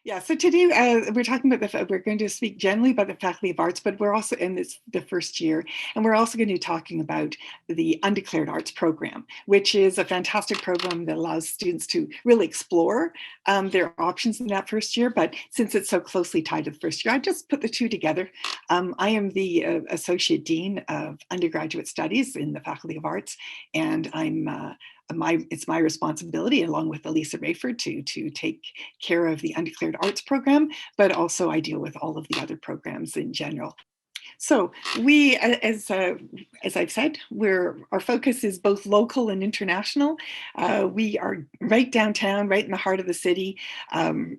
Yeah, so today we're talking about we're going to speak generally about the Faculty of Arts, but we're also in this the first year, and we're also going to be talking about the Undeclared Arts program, which is a fantastic program that allows students to really explore their options in that first year. But since it's so closely tied to the first year, I just put the two together. I am the Associate Dean of Undergraduate Studies in the Faculty of Arts, and it's my responsibility, along with Elisa Rayford, to take care of the Undeclared Arts program, but also I deal with all of the other programs in general. So we, as I've said, our focus is both local and international. We are right downtown, right in the heart of the city,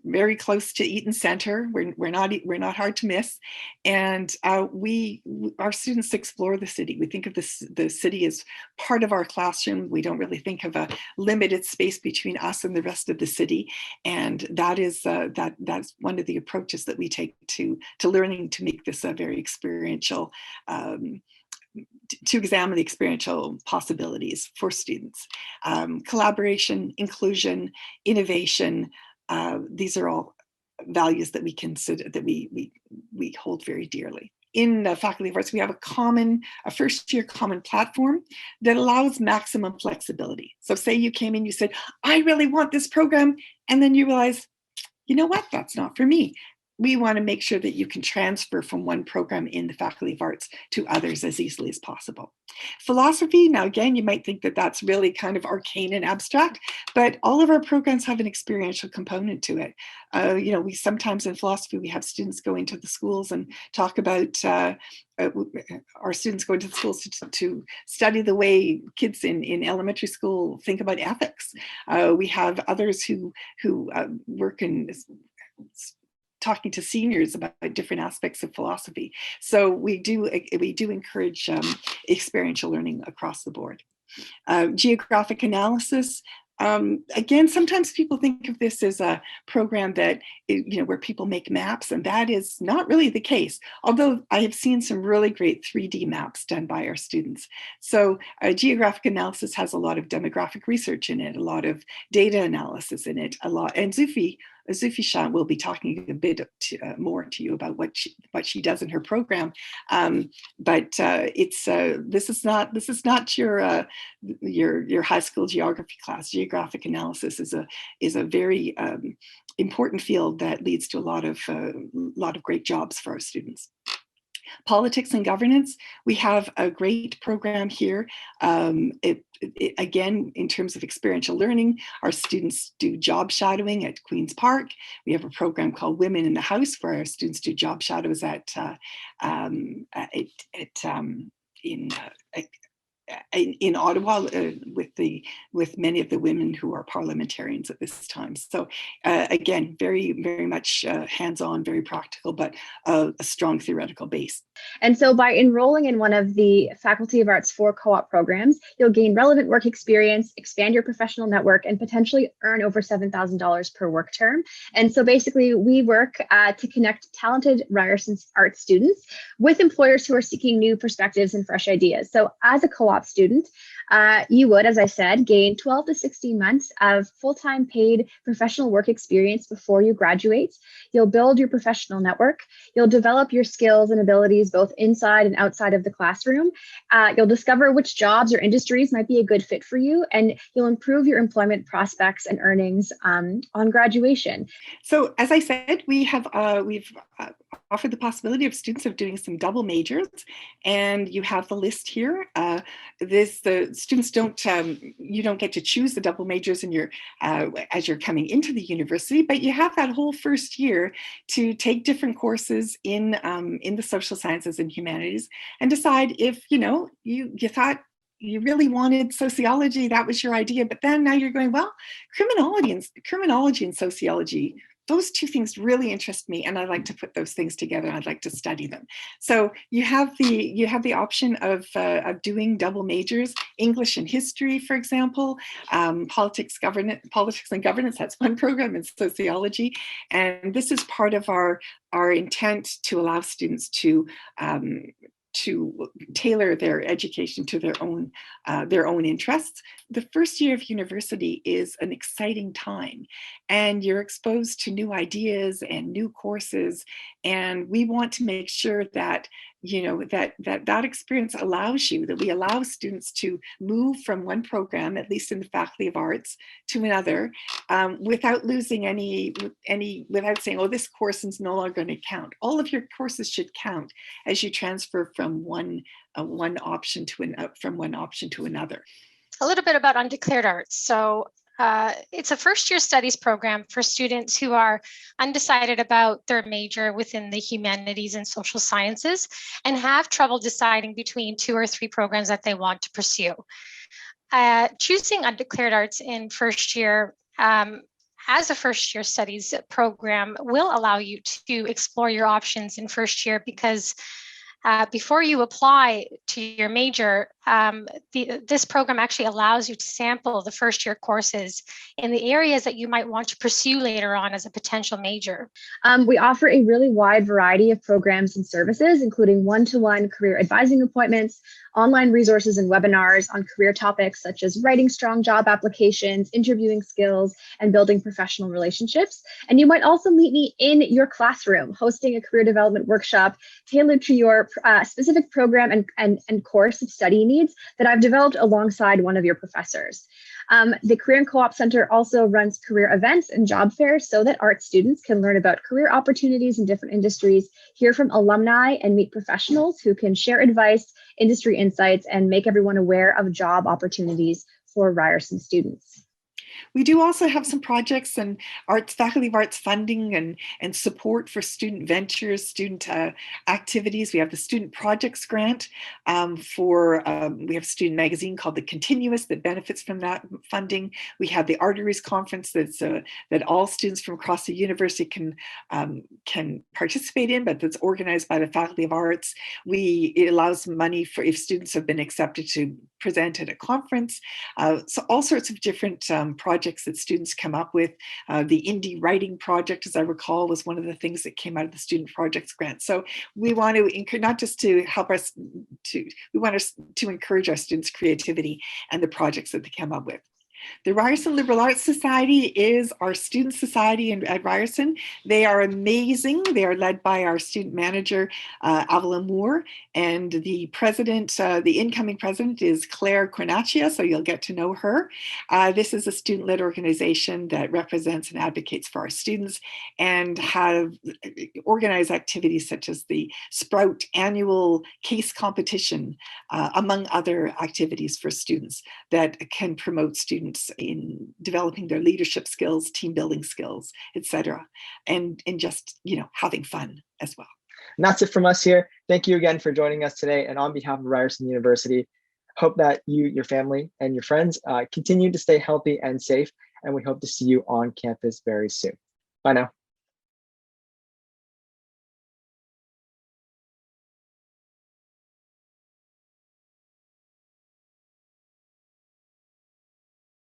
very close to Eaton Center. We're not hard to miss, and our students explore the city. We think of the city as part of our classroom. We don't really think of a limited space between us and the rest of the city, and that's one of the approaches that we take to learning to make this a very experiential, to examine the experiential possibilities for students. Collaboration, inclusion, innovation, these are all values that we consider, that we hold very dearly. In the Faculty of Arts, we have a first year common platform that allows maximum flexibility. So say you came in, you said, I really want this program, and then you realize, you know what, that's not for me. We want to make sure that you can transfer from one program in the Faculty of Arts to others as easily as possible. Philosophy, now again, you might think that that's really kind of arcane and abstract, but all of our programs have an experiential component to it. We sometimes in philosophy, we have students go into the schools and talk about our students go into the schools to study the way kids in elementary school think about ethics. We have others who work in talking to seniors about different aspects of philosophy. So we do encourage experiential learning across the board. Geographic analysis. Again, sometimes people think of this as a program that, where people make maps, and that is not really the case. Although I have seen some really great 3D maps done by our students. So geographic analysis has a lot of demographic research in it, a lot of data analysis in it, and Zufi Shah will be talking a bit more to you about what she does in her program, but this is not your high school geography class. Geographic analysis is a very important field that leads to a lot of great jobs for our students. Politics and governance, we have a great program here. Again, in terms of experiential learning, our students do job shadowing at Queen's Park. We have a program called Women in the House, where our students do job shadows in Ottawa with many of the women who are parliamentarians at this time. So again, very, very much hands-on, very practical, but a strong theoretical base. And so by enrolling in one of the Faculty of Arts 4 co-op programs, you'll gain relevant work experience, expand your professional network, and potentially earn over $7,000 per work term. And so basically we work to connect talented Ryerson Arts students with employers who are seeking new perspectives and fresh ideas. So as a co-op student, you would, as I said, gain 12 to 16 months of full-time paid professional work experience before you graduate. You'll build your professional network. You'll develop your skills and abilities both inside and outside of the classroom. You'll discover which jobs or industries might be a good fit for you, and you'll improve your employment prospects and earnings on graduation. So as I said, we've offered the possibility of students of doing some double majors, and you have the list here. The students you don't get to choose the double majors as you're coming into the university, but you have that whole first year to take different courses in the social sciences and humanities and decide if you thought you really wanted sociology, that was your idea, but then now you're going, well, criminology and sociology, those two things really interest me, and I'd like to put those things together. I'd like to study them. So you have the option of doing double majors, English and history, for example, politics and governance. That's one program, in sociology, and this is part of our intent to allow students to tailor their education to their own interests. The first year of university is an exciting time, and you're exposed to new ideas and new courses. And we want to make sure that that experience allows you, that we allow students to move from one program, at least in the Faculty of Arts, to another, without losing without saying, oh, this course is no longer going to count. All of your courses should count as you transfer from one option to another. A little bit about undeclared arts. So it's a first-year studies program for students who are undecided about their major within the humanities and social sciences and have trouble deciding between 2 or 3 programs that they want to pursue. Choosing undeclared arts in first year as a first-year studies program will allow you to explore your options in first year, because before you apply to your major, this program actually allows you to sample the first year courses in the areas that you might want to pursue later on as a potential major. We offer a really wide variety of programs and services, including one-to-one career advising appointments, online resources and webinars on career topics such as writing strong job applications, interviewing skills, and building professional relationships. And you might also meet me in your classroom, hosting a career development workshop tailored to your specific program and course of study needs that I've developed alongside one of your professors. The Career and Co-op Center also runs career events and job fairs so that art students can learn about career opportunities in different industries, hear from alumni, and meet professionals who can share advice, industry insights, and make everyone aware of job opportunities for Ryerson students. We do also have some projects and Faculty of Arts funding and support for student ventures, student activities. We have the Student Projects Grant we have a student magazine called The Continuous that benefits from that funding. We have the Arteries Conference that all students from across the university can participate in, but that's organized by the Faculty of Arts. It allows money for if students have been accepted to present at a conference. So all sorts of different projects that students come up with. The Indie Writing Project, as I recall, was one of the things that came out of the Student Projects Grant. So we want to encourage, not just to help us we want to encourage our students' creativity and the projects that they come up with. The Ryerson Liberal Arts Society is our student society at Ryerson. They are amazing. They are led by our student manager, Avila Moore, and the president, the incoming president is Claire Cornacchia, so you'll get to know her. This is a student-led organization that represents and advocates for our students and have organized activities such as the Sprout annual case competition, among other activities for students that can promote students in developing their leadership skills, team building skills, etc., and just having fun as well. And that's it from us here. Thank you again for joining us today. And on behalf of Ryerson University, hope that you, your family, and your friends continue to stay healthy and safe. And we hope to see you on campus very soon. Bye now.